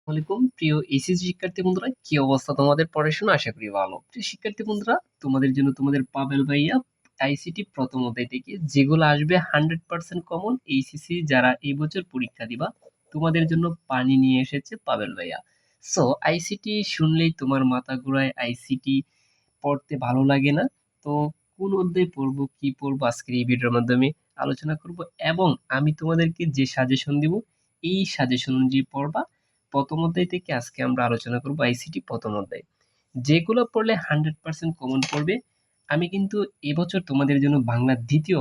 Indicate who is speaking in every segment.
Speaker 1: ওয়ালাইকুম প্রিয় এইচএসসি শিক্ষার্থী বন্ধুরা, কি অবস্থা তোমাদের? পড়াশোনা আশা করি ভালো। প্রিয় শিক্ষার্থী বন্ধুরা, তোমাদের জন্য তোমাদের পাবেল ভাইয়া আইসিটি প্রথম অধ্যায় থেকে যেগুলো আসবে 100% কমন, এইচএসসি যারা এই বছর পরীক্ষা দিবা তোমাদের জন্য পানি নিয়ে এসেছে পাবেল ভাইয়া। সো আইসিটি শুনলেই তোমার মাথা ঘুরায়, আইসিটি পড়তে ভালো লাগে না? তো কোন অধ্যায় পড়বো, কি পড়বো, আজকের এই ভিডিওর মাধ্যমে আলোচনা করব এবং আমি তোমাদেরকে যে সাজেশন দিব এই সাজেশন অনুযায়ী পড়বা। প্রথম অধ্যায় থেকে আজকে আমরা আলোচনা করব আইসিটি প্রথম অধ্যায়, যেগুলো পড়লে 100% কমন পড়বে। আমি কিন্তু এবছর তোমাদের জন্য বাংলা দ্বিতীয়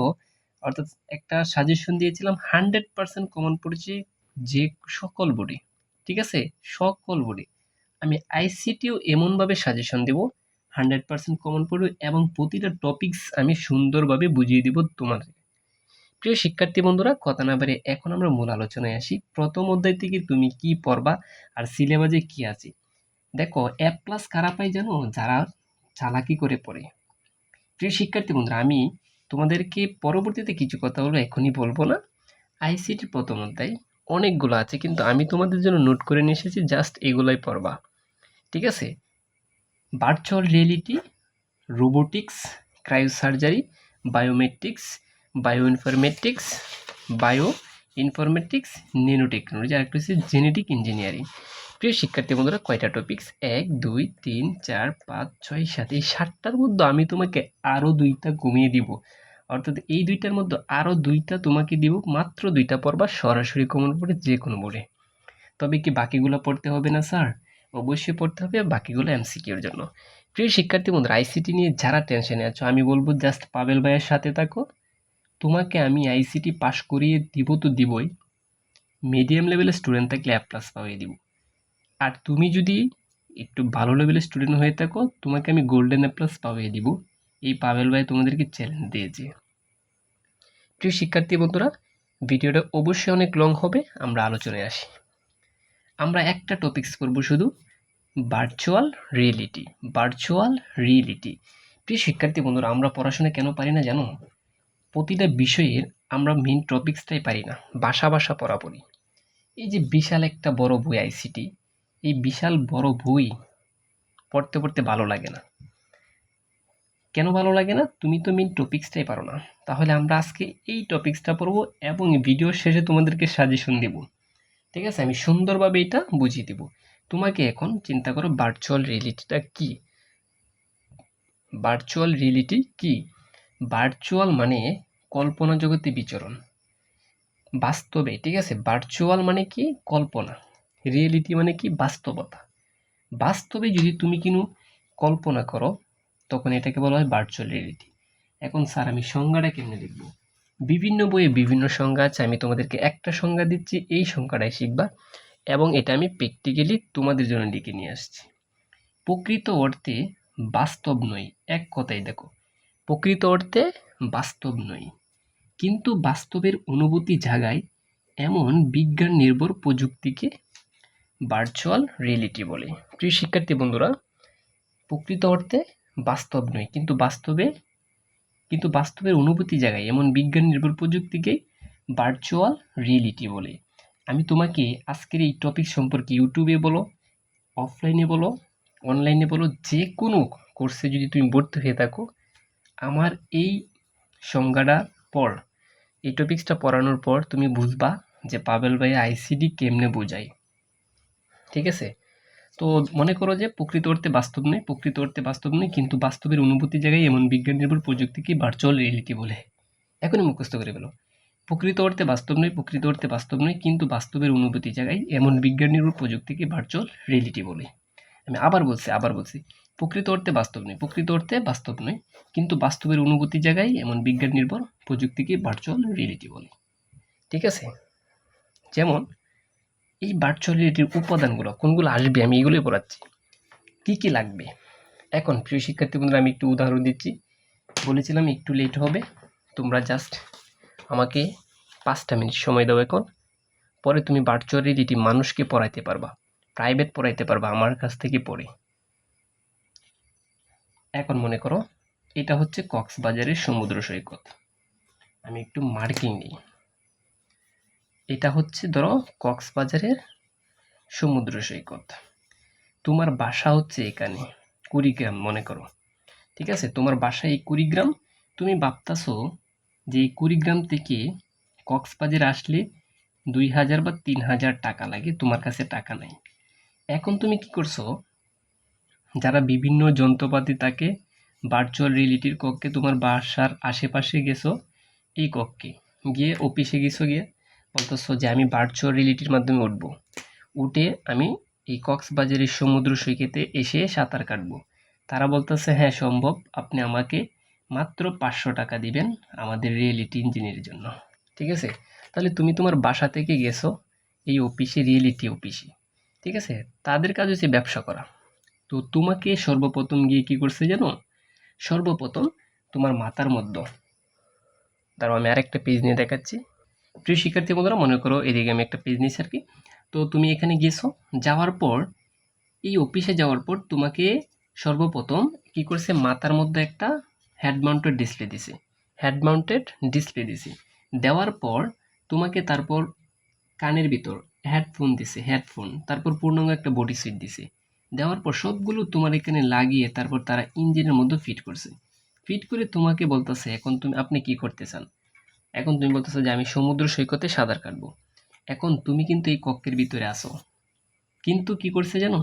Speaker 1: অর্থাৎ একটা সাজেশন দিয়েছিলাম, 100% কমন পড়েছে যে সকল বোর্ডে, ঠিক আছে, সকল বোর্ডে। আমি আইসিটিও এমনভাবে সাজেশন দেব 100% কমন পড়বে এবং প্রতিটা টপিকস আমি সুন্দরভাবে বুঝিয়ে দিব তোমাদের। প্রিয় শিক্ষার্থী বন্ধুরা, কথা না বাড়িয়ে এখন আমরা মূল আলোচনায় আসি। প্রথম অধ্যায় থেকে তুমি কি পড়বা আর সিলেবাসে কি আছে। দেখো, এ প্লাস কারা পায় জানো? যারা চালাকি করে পড়ে। প্রিয় শিক্ষার্থী বন্ধুরা, আমি তোমাদেরকে পরবর্তীতে কিছু কথা বলবো, এখনই বলবো না। আইসিটির প্রথম অধ্যায় অনেকগুলো আছে, কিন্তু আমি তোমাদের জন্য নোট করে নিয়ে এসেছি, জাস্ট এগুলোই পড়বা, ঠিক আছে? Virtual reality, robotics, cryosurgery, biometrics, bioinformatics, bio informatics, nano technology, আর একটা হচ্ছে জেনেটিক ইঞ্জিনিয়ারিং। প্রিয় শিক্ষার্থী বন্ধুরা, কয়টা টপিক্স? 1 2 3 4 5 6 7, এই 7টার মধ্যে আমি তোমাকে আরও 2টা কমিয়ে দিব, অর্থাৎ এই 2টার মধ্যে আরও 2টা তোমাকে দিব। মাত্র 2টা পড়বা, সরাসরি কমন পড়ে যে কোনো বোর্ডে। তবে কি বাকিগুলো পড়তে হবে না স্যার? অবশ্যই পড়তে হবে, বাকিগুলো এমসিকিউর জন্য। প্রিয় শিক্ষার্থী বন্ধুরা, আইসিটি নিয়ে যারা টেনশনে আছো, আমি বলবো জাস্ট পাবেল ভাইয়ের সাথে থাকো। তোমাকে আমি আইসিটি পাস করিয়ে দিব তো দিবই, মিডিয়াম লেভেলের স্টুডেন্ট থাকলে এ প্লাস পাইয়ে দিব। আর তুমি যদি একটু ভালো লেভেলের স্টুডেন্ট হয়ে থাকো, তোমাকে আমি গোল্ডেন এ প্লাস পাইয়ে দিব। এই পাবেল ভাই তোমাদেরকে চ্যালেঞ্জ দিয়েছে। প্রিয় শিক্ষার্থী বন্ধুরা, ভিডিওটা অবশ্যই অনেক লং হবে, আমরা আলোচনায় আসি। আমরা একটা টপিকস করব শুধু, ভার্চুয়াল রিয়েলিটি। Virtual reality. প্রিয় শিক্ষার্থী বন্ধুরা, আমরা পড়াশোনা কেন পারি না জানো? প্রতিটা বিষয়ের আমরা মেন টপিক্সটাই পারি না, বাসা বাসা পড়া পড়ি। এই যে বিশাল একটা বড় বই আইসিটি, এই বিশাল বড় বই পড়তে পড়তে ভালো লাগে না। কেন ভালো লাগে না? তুমি তো মেন টপিক্সটাই পারো না। তাহলে আমরা আজকে এই টপিক্সটা পড়বো এবং ভিডিওর শেষে তোমাদেরকে সাজেশন দিব, ঠিক আছে? আমি সুন্দরভাবে এটা বুঝিয়ে দিব তোমাকে। এখন চিন্তা করো, ভার্চুয়াল রিয়েলিটিটা কি? ভার্চুয়াল রিয়েলিটি কি? ভার্চুয়াল মানে কল্পনা জগতে বিচরণ, বাস্তবে, ঠিক আছে? ভার্চুয়াল মানে কি? কল্পনা। রিয়েলিটি মানে কি? বাস্তবতা। বাস্তবে যদি তুমি কিনো কল্পনা করো, তখন এটাকে বলা হয় ভার্চুয়াল রিয়েলিটি। এখন স্যার, আমি সংজ্ঞাটা কেমনে লিখব? বিভিন্ন বইয়ে বিভিন্ন সংজ্ঞা আছে, আমি তোমাদেরকে একটা সংজ্ঞা দিচ্ছি, এই সংজ্ঞাটাই শিখবা এবং এটা আমি প্র্যাকটিক্যালি তোমাদের জন্য লিখে নিয়ে আসছি। প্রকৃত অর্থে বাস্তব নয়, এক কথাই দেখো, প্রকৃত অর্থে বাস্তব নয়, কিন্তু বাস্তবের অনুভূতি জাগায় এমন বিজ্ঞান নির্ভর প্রযুক্তিকে ভার্চুয়াল রিয়েলিটি বলে। প্রিয় শিক্ষার্থী বন্ধুরা, প্রকৃত অর্থে বাস্তব নয়, কিন্তু বাস্তবের অনুভূতি জাগায় এমন বিজ্ঞান নির্ভর প্রযুক্তিকে ভার্চুয়াল রিয়েলিটি বলে। আমি তোমাকে আজকের এই টপিক সম্পর্কে ইউটিউবে বলো, অফলাইনে বলো, অনলাইনে বলো, যে কোনো কোর্সে যদি তুমি ভর্তি হয়ে থাকো, আমার এই সংজ্ঞাটা পড়, এই টপিক্সটা পড়ানোর পর তুমি বুঝবা যে পাবেল ভাই আইসিডি কেমনে বোঝায়, ঠিক আছে? তো মনে করো যে প্রকৃত অর্থে বাস্তব নয়, প্রকৃত অর্থে বাস্তব নয়, কিন্তু বাস্তবের অনুভূতি জায়গায় এমন বিজ্ঞান নির্ভর প্রযুক্তিকে ভার্চুয়াল রিয়েলিটি বলে। এখনই মুখস্থ করে ফেলো। প্রকৃত অর্থে বাস্তব নয়, প্রকৃত অর্থে বাস্তব নয়, কিন্তু বাস্তবের অনুভূতি জায়গায় এমন বিজ্ঞান নির্ভর প্রযুক্তিকে ভার্চুয়াল রিয়েলিটি বলে। আমি আবার বলছি, প্রকৃত অর্থে বাস্তব নয়, প্রকৃত অর্থে বাস্তব নয়, কিন্তু বাস্তবের অনুভূতি জায়গায় এমন বিজ্ঞান নির্ভর প্রযুক্তিকে ভার্চুয়াল রিয়েলিটি বলে, ঠিক আছে? যেমন এই ভার্চুয়াল রিয়েলিটির উপাদানগুলো কোনগুলো আসবে, আমি এগুলোই পড়াচ্ছি। কি কি লাগবে? এখন প্রিয় শিক্ষার্থী বন্ধুরা, আমি একটু উদাহরণ দিচ্ছি। বলেছিলাম একটু লেট হবে, তোমরা জাস্ট আমাকে 5টা মিনিট সময় দাও। এখন পরে তুমি ভার্চুয়াল রিয়েলিটি মানুষকে পড়াইতে পারবা, প্রাইভেট পড়াইতে পারবা আমার কাছ থেকে পড়ে। এখন মনে করো এটা হচ্ছে কক্সবাজারের সমুদ্র সৈকত, আমি একটু মার্কিং নিই। এটা হচ্ছে ধরো কক্সবাজারের সমুদ্র সৈকত, তোমার বাসা হচ্ছে এখানে কুড়িগ্রাম মনে করো, ঠিক আছে? তোমার বাসা এই কুড়িগ্রাম, তুমি ভাবতাছো যে এই কুড়িগ্রাম থেকে কক্সবাজার আসলে 2000 বা 3000 টাকা লাগে, তোমার কাছে টাকা নাই। এখন তুমি কি করছো, যারা বিভিন্ন যন্ত্রপাতি থাকে ভার্চুয়াল রিয়েলিটির কক্ষে, তোমার বাসার আশেপাশে গেছো, এই কক্ষে গিয়ে অফিসে গেছো, গিয়ে বলতেছো যে আমি ভার্চুয়াল রিয়েলিটির মাধ্যমে উঠবো, উঠে আমি এই কক্সবাজারের সমুদ্র সৈকতে এসে সাঁতার কাটবো। তারা বলতেছে হ্যাঁ সম্ভব, আপনি আমাকে মাত্র 500 টাকা দিবেন আমাদের রিয়েলিটি ইঞ্জিনের জন্য, ঠিক আছে? তাহলে তুমি তোমার বাসা থেকে গেছো এই অফিসে, রিয়েলিটি অফিসে, ঠিক আছে? তাদের কাজ হচ্ছে ব্যবসা করা। তো তোমাকে সর্বপ্রথম গিয়ে কি করছে জানো, সর্বপ্রথম তোমার মাথার মধ্যে, দাঁড়াও আমি আরেকটা পেজ নিয়ে দেখাচ্ছি। প্রিয় শিক্ষার্থী বন্ধুরা, মনে করো এদিকে আমি একটা পেজ নিয়েছি আর কি। তো তুমি এখানে গেছো, যাওয়ার পর এই অফিসে যাওয়ার পর তোমাকে সর্বপ্রথম কি করছে, মাথার মধ্যে একটা হেড মাউন্টেড ডিসপ্লে দিছে, হেড মাউন্টেড ডিসপ্লে দিছে। দেওয়ার পর তোমাকে তারপর কানের ভিতর হেডফোন দিছে, হেডফোন, তারপর পূর্ণাঙ্গ একটা বডি সুইট দিছে। দেওয়ার পর সবগুলো তোমার এখানে লাগিয়ে তারপর তারা ইঞ্জিনের মধ্যে ফিট করছে। ফিট করে তোমাকে বলতেছে এখন আপনি কি করতে চান। এখন তুমি বলতেছো যে আমি সমুদ্র সৈকতে সাঁতার কাটবো। এখন তুমি কিন্তু এই কক্ষের ভিতরে আসো, কিন্তু কি করছে জানো,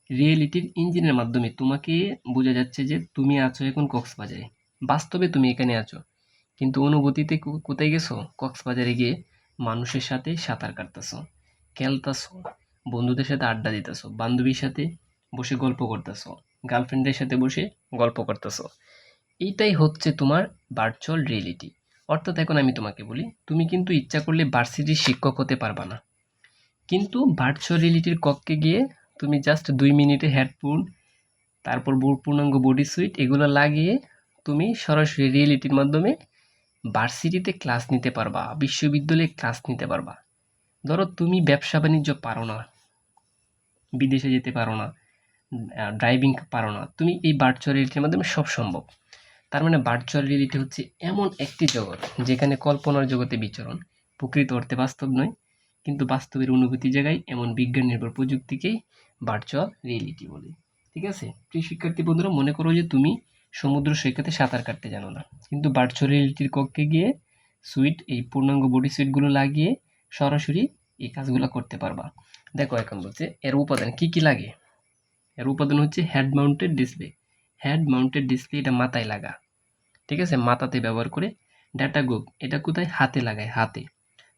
Speaker 1: রিয়েলিটির ইঞ্জিনের মাধ্যমে তোমাকে বোঝা যাচ্ছে যে তুমি আছো এখন কক্সবাজারে, বাস্তবে তুমি এখানে আছো, কিন্তু অনুভূতিতে কোথায় গেছো, কক্সবাজারে গিয়ে মানুষের সাথে সাঁতার কাটতেছো, খেলতেছো, বন্ধুদের সাথে আড্ডা দিতেছো, বান্ধবীর সাথে বসে গল্প করতেছো, গার্লফ্রেন্ডের সাথে বসে গল্প করতেছো। এইটাই হচ্ছে তোমার ভার্চুয়াল রিয়েলিটি। অর্থাৎ এখন আমি তোমাকে বলি, তুমি কিন্তু ইচ্ছা করলে ভার্সিটির শিক্ষক হতে পারবা না, কিন্তু ভার্চুয়াল রিয়েলিটির কক্ষে গিয়ে তুমি জাস্ট 2 মিনিটে হেডফোন, তারপর পূর্ণাঙ্গ বডি সুইট এগুলো লাগিয়ে তুমি সরাসরি রিয়েলিটির মাধ্যমে ভার্সিটিতে ক্লাস নিতে পারবা, বিশ্ববিদ্যালয়ে ক্লাস নিতে পারবা। ধরো তুমি ব্যবসা বাণিজ্য পারো না, বিদেশে যেতে পারো না, ড্রাইভিং পারো না, তুমি এই ভার্চুয়াল রিয়েলিটির মাধ্যমে সব সম্ভব। তার মানে ভার্চুয়াল রিয়েলিটি হচ্ছে এমন একটি জগৎ যেখানে কল্পনার জগতে বিচরণ, প্রকৃত অর্থে বাস্তব নয়, কিন্তু বাস্তবের অনুভূতি জায়গায় এমন বিজ্ঞান নির্ভর প্রযুক্তিকেই ভার্চুয়াল রিয়েলিটি বলে। ঠিক আছে প্রিয় শিক্ষার্থী বন্ধুরা, মনে করো যে তুমি সমুদ্র সৈকতে সাঁতার কাটতে জানো না, কিন্তু ভার্চুয়াল রিয়েলিটির কক্ষে গিয়ে সুইট, এই পূর্ণাঙ্গ বডি সুইটগুলো লাগিয়ে সরাসরি এই কাজগুলো করতে পারবা। দেখো এখন বলছে এর উপাদান কি কি লাগে। এর উপাদান হচ্ছে head mounted display. Head mounted display এটা মাথায় লাগা, ঠিক আছে, মাথাতে ব্যবহার করে। ডাটা গ্রুপ এটা কোথায়, হাতে লাগায়, হাতে।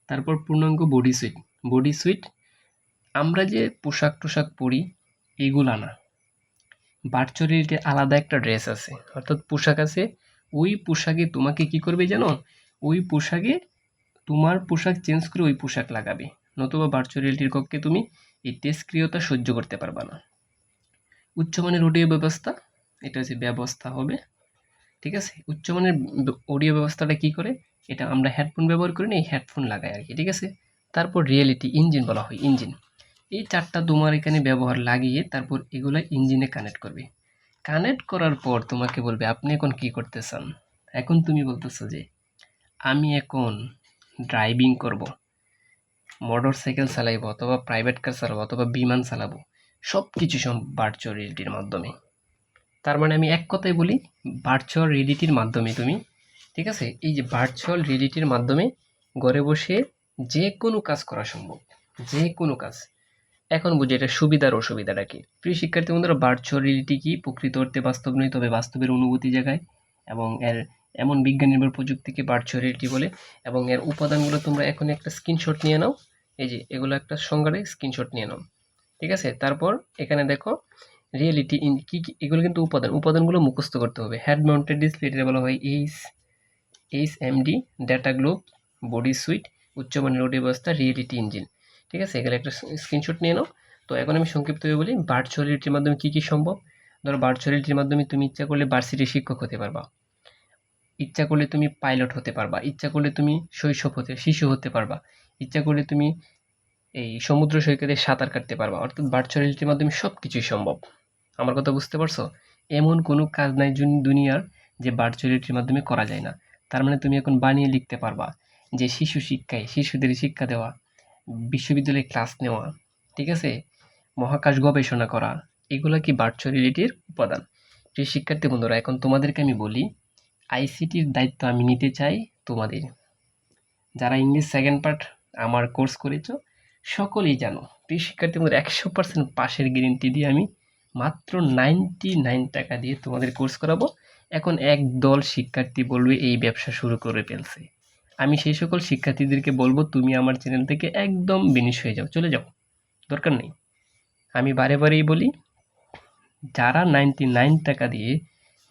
Speaker 1: তারপর পূর্ণাঙ্গ বডি সুইট। বডি সুইট আমরা যে পোশাক টোশাক পরি এগুলা না, ভার্চুয়াল রিয়েলিটির আলাদা একটা ড্রেস আছে, অর্থাৎ পোশাক আছে। ওই পোশাকে তোমাকে কি করবে জানো, ওই পোশাকে তোমার পোশাক চেঞ্জ করে ওই পোশাক লাগাবে, নতুবা ভার্চুয়াল রিয়েলিটির কক্ষে তুমি এই তেজক্রিয়তা সহ্য করতে পারবা না। উচ্চমানের অডিও ব্যবস্থা, এটা হচ্ছে ব্যবস্থা হবে, ঠিক আছে। উচ্চমানের অডিও ব্যবস্থাটা কি করে, এটা আমরা হেডফোন ব্যবহার করি না, এই হেডফোন লাগাই আর কি, ঠিক আছে। তারপর রিয়েলিটি ইঞ্জিন বলা হয়, ইঞ্জিন। এই চারটা তোমার এখানে ব্যবহার লাগিয়ে তারপর এগুলা ইঞ্জিনে কানেক্ট করবে। কানেক্ট করার পর তোমাকে বলবে আপনি এখন কি করতে চান। এখন তুমি বলতেছো যে আমি এখন ড্রাইভিং করব, মোটর সাইকেল চালাইবো, অথবা প্রাইভেট কার চালাবো, অথবা বিমান চালাবো, সব কিছু ভার্চুয়াল রিয়েলিটির মাধ্যমে। তার মানে আমি এক কথায় বলি, ভার্চুয়াল রিয়েলিটির মাধ্যমে তুমি, ঠিক আছে, এই যে ভার্চুয়াল রিয়েলিটির মাধ্যমে ঘরে বসে যে কোনো কাজ করা সম্ভব, যে কোনো কাজ। এখন বুঝি এটা সুবিধার অসুবিধাটা কি। প্রিয় শিক্ষার্থী বন্ধুরা, ভার্চুয়াল রিয়েলিটি কি, প্রকৃত অর্থে বাস্তব নয়, তবে বাস্তবের অনুভূতি জায়গায়, এবং এর এমন বিজ্ঞান নির্ভর প্রযুক্তিকে ভার্চুয়াল রিয়েলিটি বলে। এবং এর উপাদানগুলো তোমরা এখন একটা স্ক্রিনশট নিয়ে নাও, এই যে এগুলো একটা সংজ্ঞারে স্ক্রিনশট নিয়ে নাও, ঠিক আছে। তারপর এখানে দেখো রিয়েলিটি ইন কি কি, এগুলো কিন্তু উপাদানগুলো মুখস্থ করতে হবে। হেড মাউন্টেড ডিসপ্লে এটা বলা হয় HMD, data globe, body sweet, উচ্চমানের অডিও ব্যবস্থা, রিয়েলিটি ইঞ্জিন, ঠিক আছে। এখানে একটা স্ক্রিনশট নিয়ে নাও। তো এখন আমি সংক্ষিপ্তভাবে বলি ভার্চুয়াল রিয়েলিটির মাধ্যমে কি কি সম্ভব। ধরো ভার্চুয়াল রিয়েলিটির মাধ্যমে তুমি ইচ্ছা করলে ভার্সিটির শিক্ষক হতে পারবা, ইচ্ছা করলে তুমি পাইলট হতে পারবা, ইচ্ছা করলে তুমি শিশু হতে পারবা, ইচ্ছা করলে তুমি এই সমুদ্র সৈকতে সাঁতার কাটতে পারবা। অর্থাৎ ভার্চুয়াল রিয়েলিটির মাধ্যমে সব কিছুই সম্ভব। আমার কথা বুঝতে পারছো? এমন কোনো কাজ নাই দুনিয়ার যে ভার্চুয়াল রিয়েলিটির মাধ্যমে করা যায় না। তার মানে তুমি এখন বানিয়ে লিখতে পারবা যে শিশুদের শিক্ষা দেওয়া, বিশ্ববিদ্যালয়ে ক্লাস নেওয়া, ঠিক আছে? মহাকাশ গবেষণা করা, এগুলা কি ভার্চুয়াল রিয়েলিটির উপাদান। প্রিয় শিক্ষার্থী বন্ধুরা, এখন তোমাদেরকে আমি বলি আইসিটির দায়িত্ব আমি নিতে চাই তোমাদের। যারা ইংলিশ সেকেন্ড পার্ট আমার কোর্স করেছো সকলেই জানো। প্রিয় শিক্ষার্থী বন্ধুরা, 100% পাশের গ্যারেন্টি দিয়ে আমি মাত্র 99 টাকা দিয়ে তোমাদের কোর্স করাবো। এখন একদল শিক্ষার্থী বলবে এই ব্যবসা শুরু করে ফেলছে। আমি সেই সকল শিক্ষার্থীদেরকে বলবো তুমি আমার চ্যানেল থেকে একদম বিনিশ হয়ে যাও, চলে যাও, দরকার নেই। আমি বারে বারেই বলি যারা 99 টাকা দিয়ে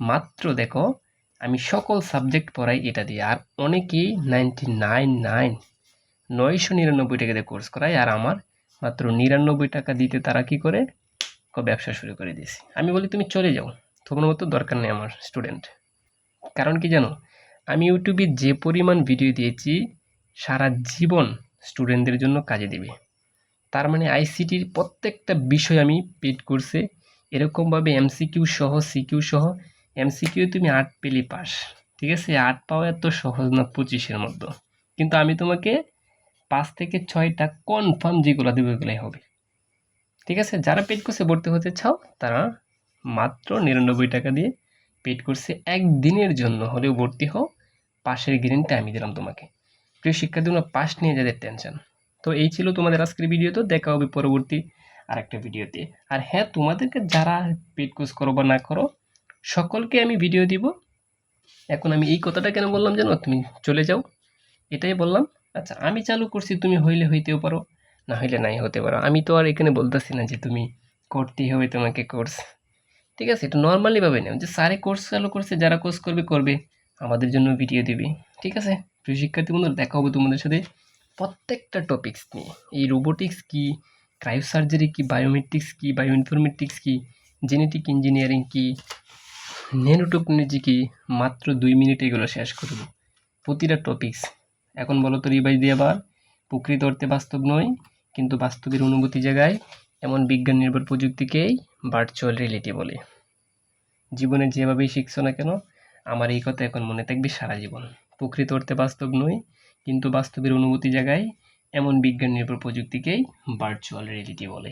Speaker 1: মাত্র দেখো আমি সকল সাবজেক্ট পড়াই এটা দিয়ে, আর অনেকেই 999 টাকা দিয়ে কোর্স করায়, আর আমার মাত্র 99 টাকা দিতে তারা কি করে ব্যবসা শুরু করে দিয়েছে। আমি বলি তুমি চলে যাও, তোমার মতো দরকার নেই আমার স্টুডেন্ট। কারণ কি জানো, আমি ইউটিউবে যে পরিমাণ ভিডিও দিয়েছি সারা জীবন স্টুডেন্টদের জন্য কাজে দেবে। তার মানে আইসিটির প্রত্যেকটা বিষয় আমি পেড কোর্সে এরকমভাবে এমসিকিউ সহ সিকিউ সহ, এমসিকিউ তুমি 8 পেলে পাস, ঠিক আছে? 8 পাওয়া এত সহজ না 25-এর মধ্যে, কিন্তু আমি তোমাকে 5 থেকে 6টা কনফার্ম যেগুলো দেবো ওগুলাই হবে, ঠিক আছে? যারা পেড কোর্সে ভর্তি হতে চাও তারা মাত্র 99 টাকা দিয়ে পেড কোর্সে একদিনের জন্য হলেও ভর্তি হও, পাশের গ্যারেন্টি আমি দিলাম তোমাকে। প্রিয় শিক্ষার্থী, তোমরা পাস নিয়ে যাদের টেনশন। তো এই ছিল তোমাদের আজকের ভিডিও, তো দেখা হবে পরবর্তী আরেকটা ভিডিওতে। আর হ্যাঁ, তোমাদেরকে যারা পেড কোর্স করো বা না করো সকলকে আমি ভিডিও দিব। এখন আমি এই কথাটা কেন বললাম জানো, তুমি চলে যাও এটাই বললাম। আচ্ছা, আমি চালু করছি, তুমি হইলে হইতেও পারো, না হইলে নাই হতে পারো। আমি তো আর এখানে বলতেছি না যে তুমি করতেই হবে তোমাকে কোর্স, ঠিক আছে? এটা নর্মালি ভাবে নাও যে স্যারে কোর্স চালু করছে, যারা কোর্স করবে করবে, আমাদের জন্য ভিডিও দিবে, ঠিক আছে? প্রিয় শিক্ষার্থী বন্ধুরা, দেখা হবে তোমাদের সাথে প্রত্যেকটা টপিকস নিয়ে। এই রোবোটিক্স কি, ক্রায়ো সার্জারি কি, বায়োমেট্রিক্স কি, বায়োইনফরমেটিক্স কি, জেনেটিক ইঞ্জিনিয়ারিং কি, ন্যানোটেকনোলজি কি, মাত্র 2 মিনিটে এগুলো শেষ করব প্রতিটা টপিকস। এখন বলো তো রিভাইজ দিয়ে আবার, প্রকৃত অর্থে বাস্তব নয় কিন্তু বাস্তবের অনুভূতি জায়গায় এমন বিজ্ঞান নির্ভর প্রযুক্তিকেই ভার্চুয়াল রিয়েলিটি বলে। জীবনে যেভাবেই শিখছো না কেন, আমার এই কথা এখন মনে থাকবে সারা জীবন। প্রকৃত অর্থে বাস্তব নয় কিন্তু বাস্তবের অনুভূতি জায়গায় এমন বিজ্ঞান নির্ভর প্রযুক্তিকেই ভার্চুয়াল রিয়েলিটি বলে।